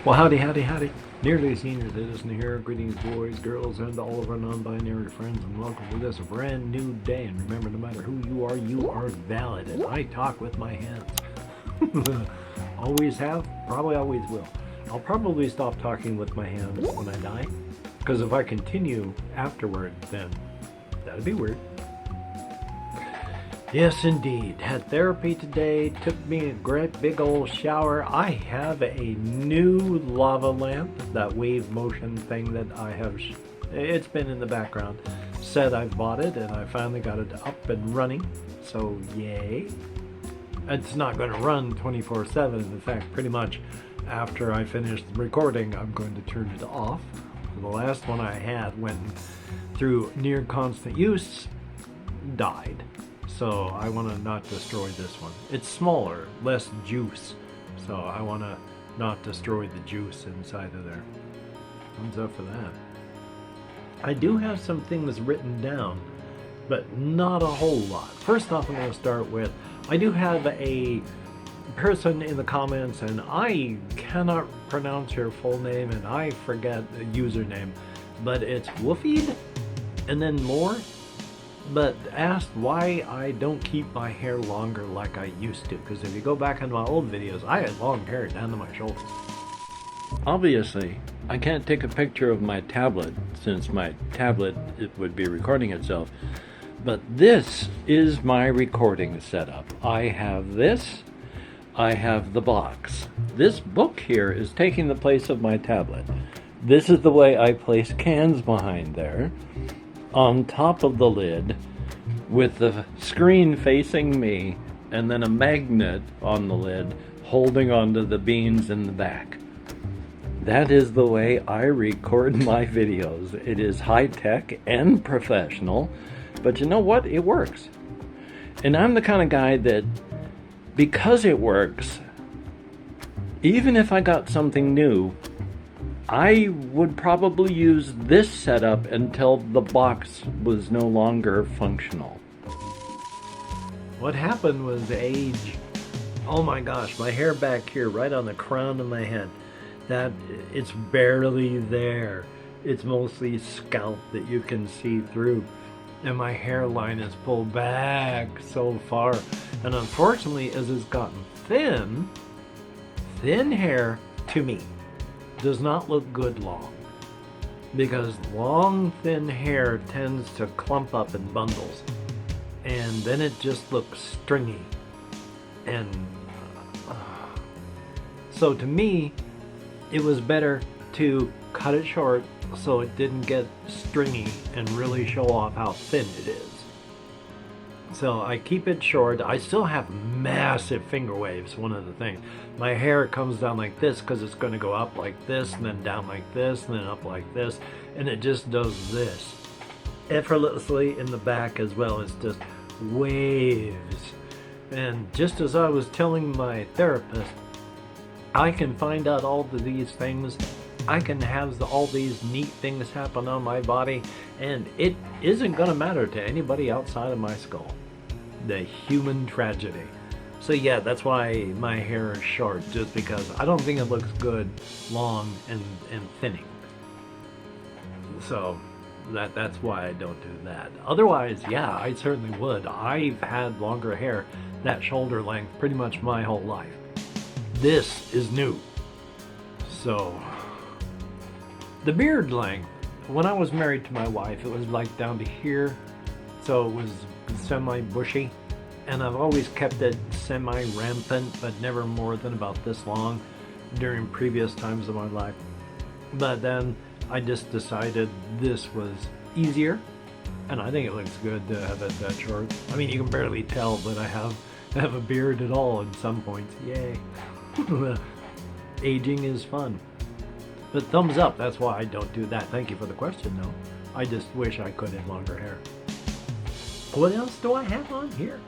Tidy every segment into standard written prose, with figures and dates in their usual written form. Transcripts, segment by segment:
Well, howdy, howdy, howdy. Nearly senior citizen here. Greetings, boys, girls, and all of our non-binary friends, and welcome to this brand new day. And remember, no matter who you are valid, and I talk with my hands. Always have, probably always will. I'll probably stop talking with my hands when I die, because if I continue afterward, then that'd be weird. Yes, indeed. Had therapy today. Took me a great big old shower. I have a new lava lamp, that wave motion thing that I have. It's been in the background. Said I've bought it, and I finally got it up and running. So yay! It's not going to run 24/7. In fact, pretty much after I finish the recording, I'm going to turn it off. The last one I had went through near constant use, died. So I want to not destroy this one. It's smaller, less juice. So I want to not destroy the juice inside of there. Thumbs up for that. I do have some things written down, but not a whole lot. First off, I'm going to start with, I do have a person in the comments, and I cannot pronounce your full name, and I forget the username, but it's Woofied, and then more. But asked why I don't keep my hair longer like I used to, because if you go back in my old videos, I had long hair down to my shoulders. Obviously, I can't take a picture of my tablet, since my tablet would be recording itself, but this is my recording setup. I have this, I have the box. This book here is taking the place of my tablet. This is the way I place cans behind there, on top of the lid, with the screen facing me, and then a magnet on the lid holding onto the beans in the back. That is the way I record my videos. It is high-tech and professional, but you know what? It works. And I'm the kind of guy that, because it works, even if I got something new, I would probably use this setup until the box was no longer functional. What happened was age. Oh my gosh, my hair back here, right on the crown of my head, that it's barely there. It's mostly scalp that you can see through. And my hairline is pulled back so far. And unfortunately, as it's gotten thin hair to me does not look good long, because long thin hair tends to clump up in bundles, and then it just looks stringy. And so to me, it was better to cut it short so it didn't get stringy and really show off how thin it is. So I keep it short. I still have massive finger waves, one of the things. My hair comes down like this because it's going to go up like this, and then down like this, and then up like this, and it just does this effortlessly in the back as well. It's just waves. And just as I was telling my therapist, I can find out all of these things. I can have all these neat things happen on my body, and it isn't going to matter to anybody outside of my skull. The human tragedy. So yeah, that's why my hair is short, just because I don't think it looks good long and thinning. So that's why I don't do that. Otherwise, yeah, I certainly would. I've had longer hair, that shoulder length, pretty much my whole life. This is new. So the beard length, when I was married to my wife, it was like down to here, so it was semi-bushy, and I've always kept it semi-rampant, but never more than about this long during previous times of my life. But then I just decided this was easier, and I think it looks good to have it that short. I mean, you can barely tell that I have a beard at all in some points. Yay. Aging is fun. But thumbs up, that's why I don't do that. Thank you for the question, though. I just wish I could have longer hair. What else do I have on here?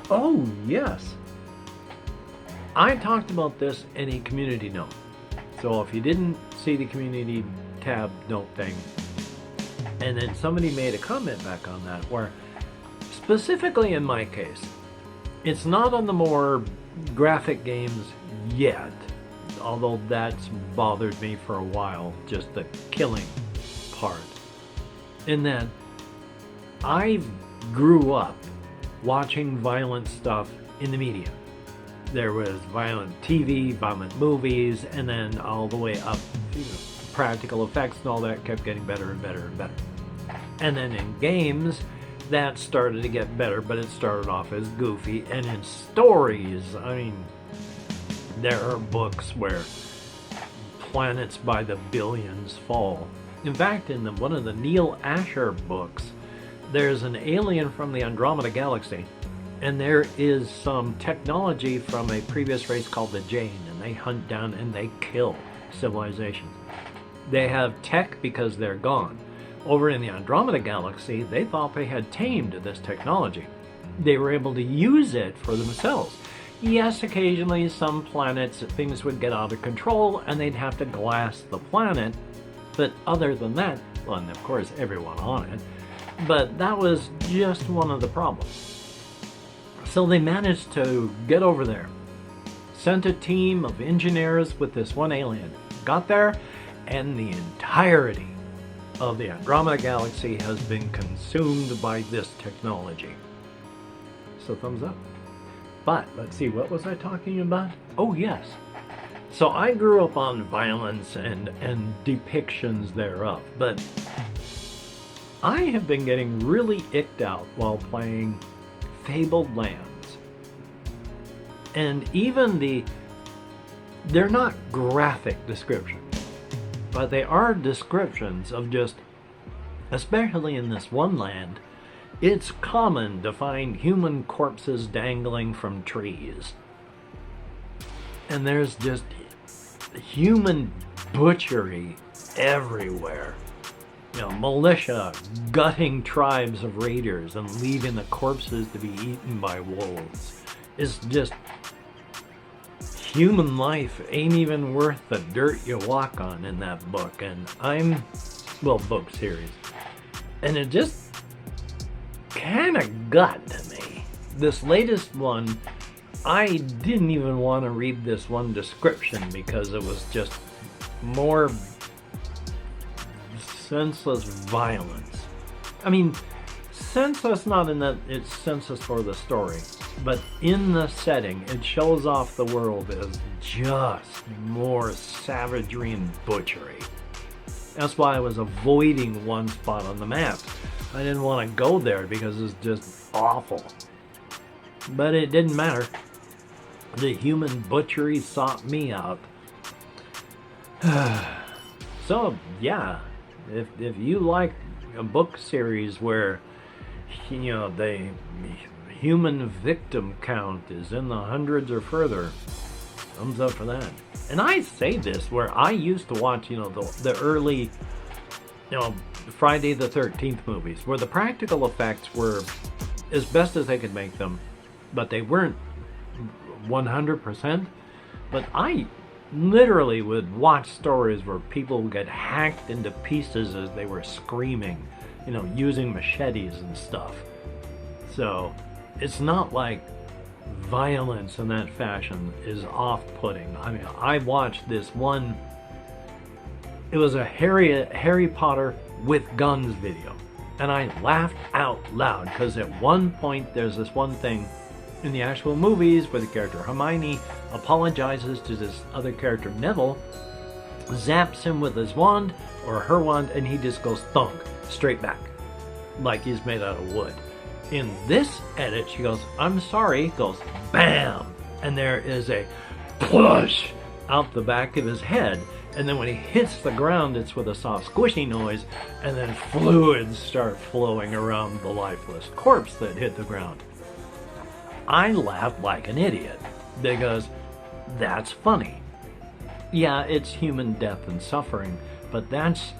Oh, yes. I talked about this in a community note. So if you didn't see the community tab note thing, and then somebody made a comment back on that, where specifically in my case, it's not on the more graphic games yet. although that's bothered me for a while, just the killing part. In that I grew up watching violent stuff in the media. There was violent TV, violent movies, and then all the way up, practical effects and all that kept getting better and better and better. And then in games, that started to get better, but it started off as goofy. And in stories, I mean, there are books where planets by the billions fall. In fact, in one of the Neil Asher books, there's an alien from the Andromeda Galaxy, and there is some technology from a previous race called the Jane, and they hunt down and they kill civilizations. They have tech because they're gone. Over in the Andromeda Galaxy, they thought they had tamed this technology. They were able to use it for themselves. Yes, occasionally some planets, things would get out of control and they'd have to glass the planet. But other than that, well, and of course everyone on it, but that was just one of the problems. So they managed to get over there, sent a team of engineers with this one alien, got there, and the entirety of the Andromeda Galaxy has been consumed by this technology. So thumbs up. But let's see, what was I talking about? Oh yes. So I grew up on violence and depictions thereof, but I have been getting really icked out while playing Fabled Lands. And even they're not graphic descriptions, but they are descriptions of just, especially in this one land, it's common to find human corpses dangling from trees. And there's just human butchery everywhere. You know, militia gutting tribes of raiders and leaving the corpses to be eaten by wolves. It's just, human life ain't even worth the dirt you walk on in that book. And book series. And it just kind of got to me. This latest one, I didn't even want to read this one description because it was just more senseless violence. I mean, senseless not in that it's senseless for the story, but in the setting, it shows off the world as just more savagery and butchery. That's why I was avoiding one spot on the map. I didn't want to go there because it's just awful. But it didn't matter. The human butchery sought me out. So, yeah, if you like a book series where, you know, the human victim count is in the hundreds or further, thumbs up for that. And I say this where I used to watch, you know, the early, you know, Friday the 13th movies, where the practical effects were as best as they could make them, but they weren't 100%. But I literally would watch stories where people would get hacked into pieces as they were screaming, you know, using machetes and stuff. So it's not like violence in that fashion is off-putting. I mean, I watched this one, it was a Harry Potter with guns video, and I laughed out loud because at one point there's this one thing in the actual movies where the character Hermione apologizes to this other character Neville, zaps him with his wand or her wand, and he just goes thunk straight back like he's made out of wood. In this edit, she goes, "I'm sorry," goes bam, and there is a plush out the back of his head, and then when he hits the ground, it's with a soft squishy noise, and then fluids start flowing around the lifeless corpse that hit the ground. I laughed like an idiot because that's funny. Yeah, it's human death and suffering, but that's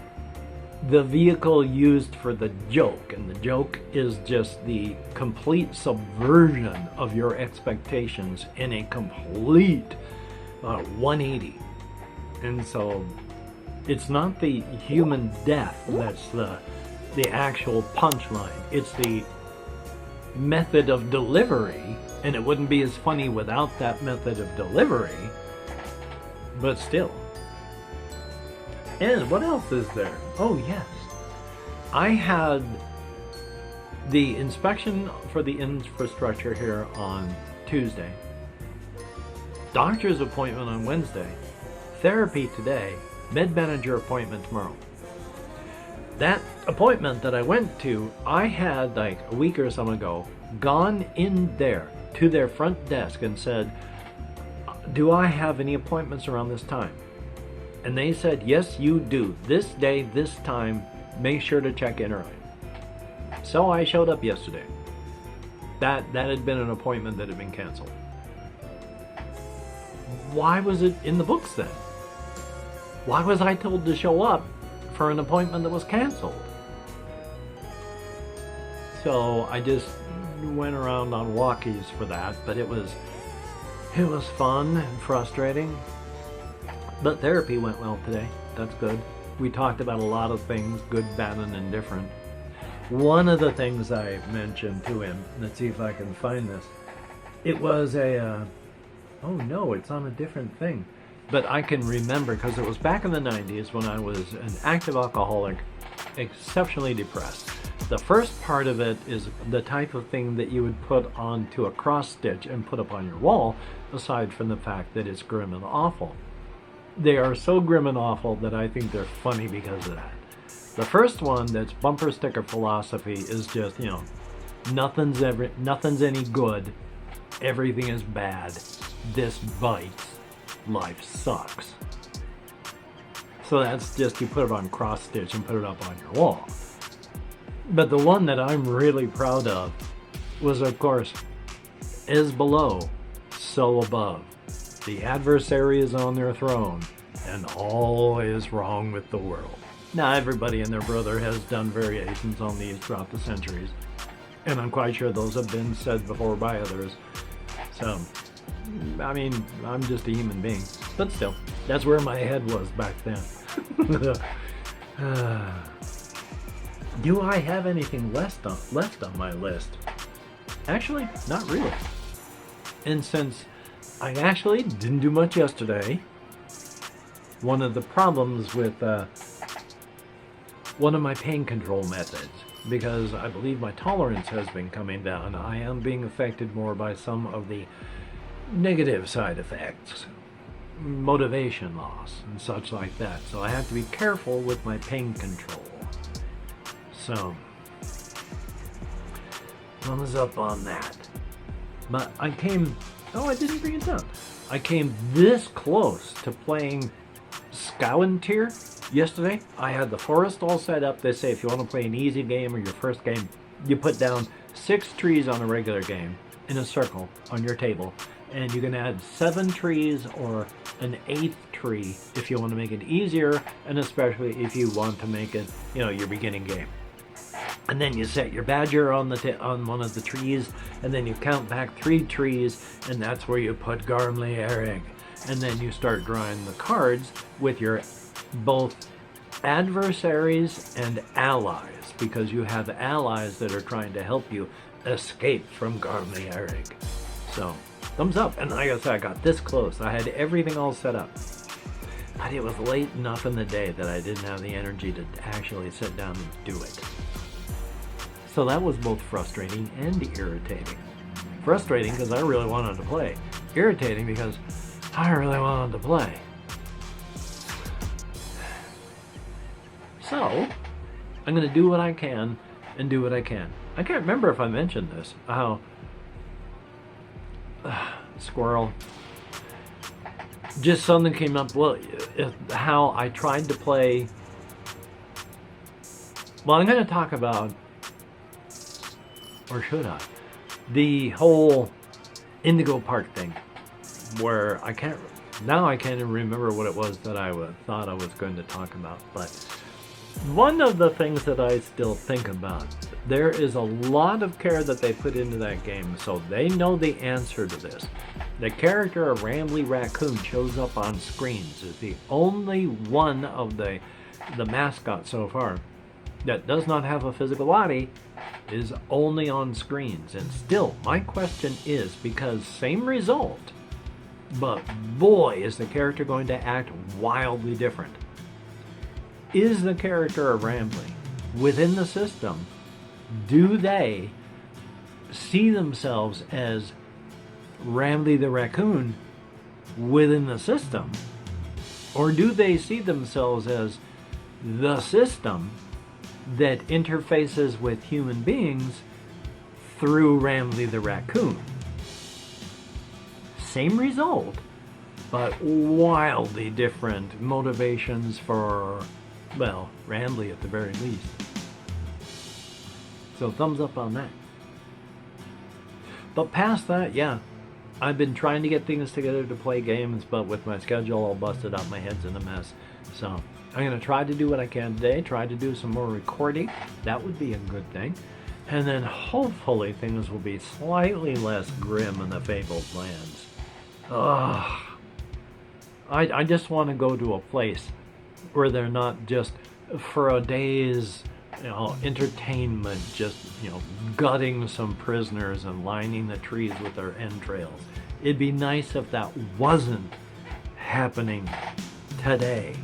the vehicle used for the joke, and the joke is just the complete subversion of your expectations in a complete 180. And so it's not the human death that's the actual punchline, it's the method of delivery, and it wouldn't be as funny without that method of delivery. But still. And what else is there? Oh, yes. I had the inspection for the infrastructure here on Tuesday. Doctor's appointment on Wednesday. Therapy today. Med manager appointment tomorrow. That appointment that I went to, I had like a week or so ago gone in there to their front desk and said, do I have any appointments around this time? And they said, yes, you do. This day, this time, make sure to check in early. So I showed up yesterday. That had been an appointment that had been canceled. Why was it in the books then? Why was I told to show up for an appointment that was canceled? So I just went around on walkies for that, but it was fun and frustrating. But therapy went well today. That's good. We talked about a lot of things, good, bad, and indifferent. One of the things I mentioned to him, let's see if I can find this. It was oh no, it's on a different thing. But I can remember because it was back in the 90s when I was an active alcoholic, exceptionally depressed. The first part of it is the type of thing that you would put onto a cross stitch and put up on your wall, aside from the fact that it's grim and awful. They are so grim and awful that I think they're funny because of that. The first one, that's bumper sticker philosophy, is just, nothing's any good, everything is bad, this bites, life sucks. So that's just, you put it on cross stitch and put it up on your wall. But the one that I'm really proud of was, of course, as below, so above. The adversary is on their throne, and all is wrong with the world. Now, everybody and their brother has done variations on these throughout the centuries, and I'm quite sure those have been said before by others. So, I mean, I'm just a human being, but still, that's where my head was back then. Do I have anything left on my list? Actually, not really. And since I actually didn't do much yesterday, one of the problems with one of my pain control methods, because I believe my tolerance has been coming down, I am being affected more by some of the negative side effects, motivation loss and such like that. So I have to be careful with my pain control. So, thumbs up on that. But I didn't bring it down. I came this close to playing Scowantier yesterday. I had the forest all set up. They say if you want to play an easy game or your first game, you put down 6 trees on a regular game in a circle on your table, and you can add 7 trees or an 8th tree if you want to make it easier, and especially if you want to make it, your beginning game. And then you set your badger on one of the trees, and then you count back 3 trees, and that's where you put Garmley Erig. And then you start drawing the cards with your both adversaries and allies, because you have allies that are trying to help you escape from Garmley Erig. So, thumbs up. And like I said, I got this close. I had everything all set up. But it was late enough in the day that I didn't have the energy to actually sit down and do it. So that was both frustrating and irritating. Frustrating because I really wanted to play. Irritating because I really wanted to play. So, I'm going to do what I can and do what I can. I can't remember if I mentioned this. How Squirrel. Just something came up. Well, how I tried to play. Well, I'm going to talk about, or should I, the whole Indigo Park thing, where I can't even remember what it was that I thought I was going to talk about. But one of the things that I still think about, there is a lot of care that they put into that game, so they know the answer to this. The character of Rambley Raccoon shows up on screens, is the only one of the mascots so far that does not have a physical body, is only on screens. And still, my question is, because same result, But boy, is the character going to act wildly different. Is the character of Rambly within the system? Do they see themselves as Rambly the raccoon within the system? Or do they see themselves as the system that interfaces with human beings through Rambly the raccoon? Same result, but wildly different motivations for, well, Rambly at the very least. So thumbs up on that. But past that, yeah, I've been trying to get things together to play games, but with my schedule all busted up, my head's in a mess. So I'm going to try to do what I can today, try to do some more recording. That would be a good thing. And then hopefully things will be slightly less grim in the Fabled Lands. Ugh. I just want to go to a place where they're not just for a day's entertainment, just gutting some prisoners and lining the trees with their entrails. It'd be nice if that wasn't happening today.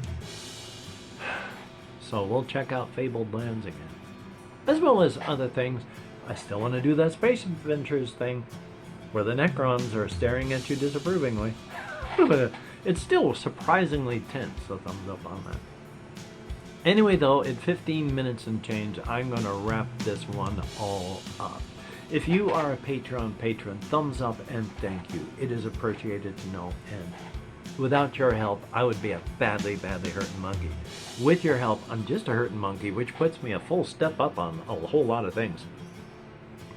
So we'll check out Fabled Lands again, as well as other things. I still want to do that Space Adventures thing where the Necrons are staring at you disapprovingly. It's still surprisingly tense, so thumbs up on that. Anyway, though, at 15 minutes and change, I'm going to wrap this one all up. If you are a Patreon patron, thumbs up and thank you. It is appreciated to no end. Without your help, I would be a badly, badly hurting monkey. With your help, I'm just a hurting monkey, which puts me a full step up on a whole lot of things.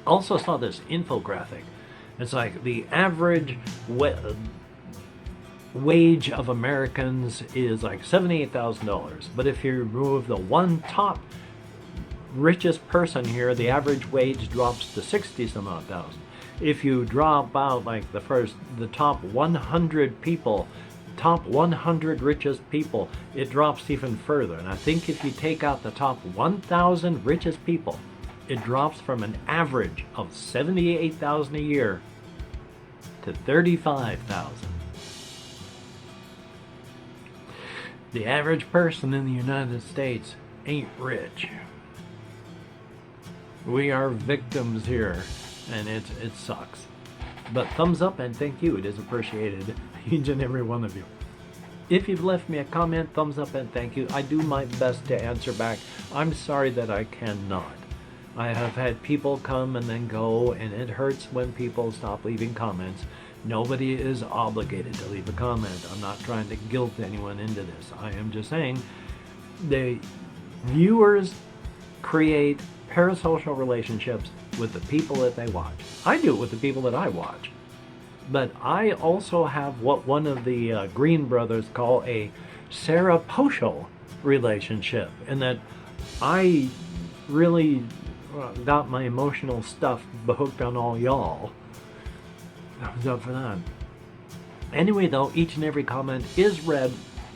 Also saw this infographic. It's like the average wage of Americans is like $78,000. But if you remove the one top richest person here, the average wage drops to 60-some odd thousand. If you drop out like the top 100 people, top 100 richest people, it drops even further. And I think if you take out the top 1,000 richest people, it drops from an average of $78,000 a year to $35,000. The average person in the United States ain't rich. We are victims here, and it sucks. But thumbs up and thank you. It is appreciated, each and every one of you. If you've left me a comment, thumbs up and thank you. I do my best to answer back. I'm sorry that I cannot. I have had people come and then go, and it hurts when people stop leaving comments. Nobody is obligated to leave a comment. I'm not trying to guilt anyone into this. I am just saying the viewers create parasocial relationships with the people that they watch. I do it with the people that I watch. But I also have what one of the Green brothers call a seroposial relationship, in that I really got my emotional stuff hooked on all y'all. Thumbs up for that. Anyway, though, each and every comment is read,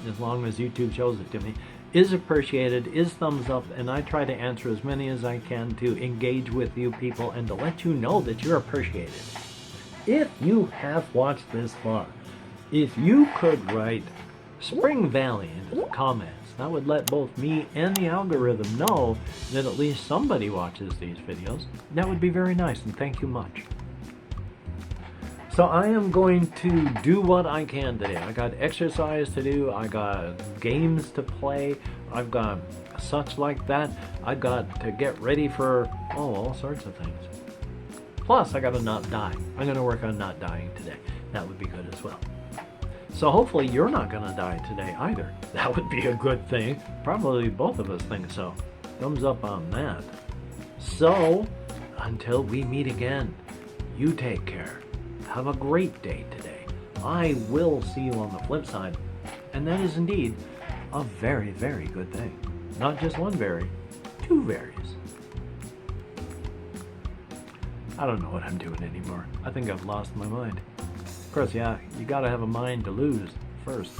as long as YouTube shows it to me, is appreciated, is thumbs up, and I try to answer as many as I can to engage with you people and to let you know that you're appreciated. If you have watched this far, if you could write Spring Valley into the comments, that would let both me and the algorithm know that at least somebody watches these videos. That would be very nice, and thank you much. So I am going to do what I can today. I got exercise to do, I got games to play, I've got such like that. I've got to get ready for all sorts of things. Plus, I got to not die. I'm going to work on not dying today. That would be good as well. So hopefully you're not going to die today either. That would be a good thing. Probably both of us think so. Thumbs up on that. So, until we meet again, you take care. Have a great day today. I will see you on the flip side. And that is indeed a very, very good thing. Not just one berry, two berries. I don't know what I'm doing anymore. I think I've lost my mind. Of course, yeah, you gotta have a mind to lose first.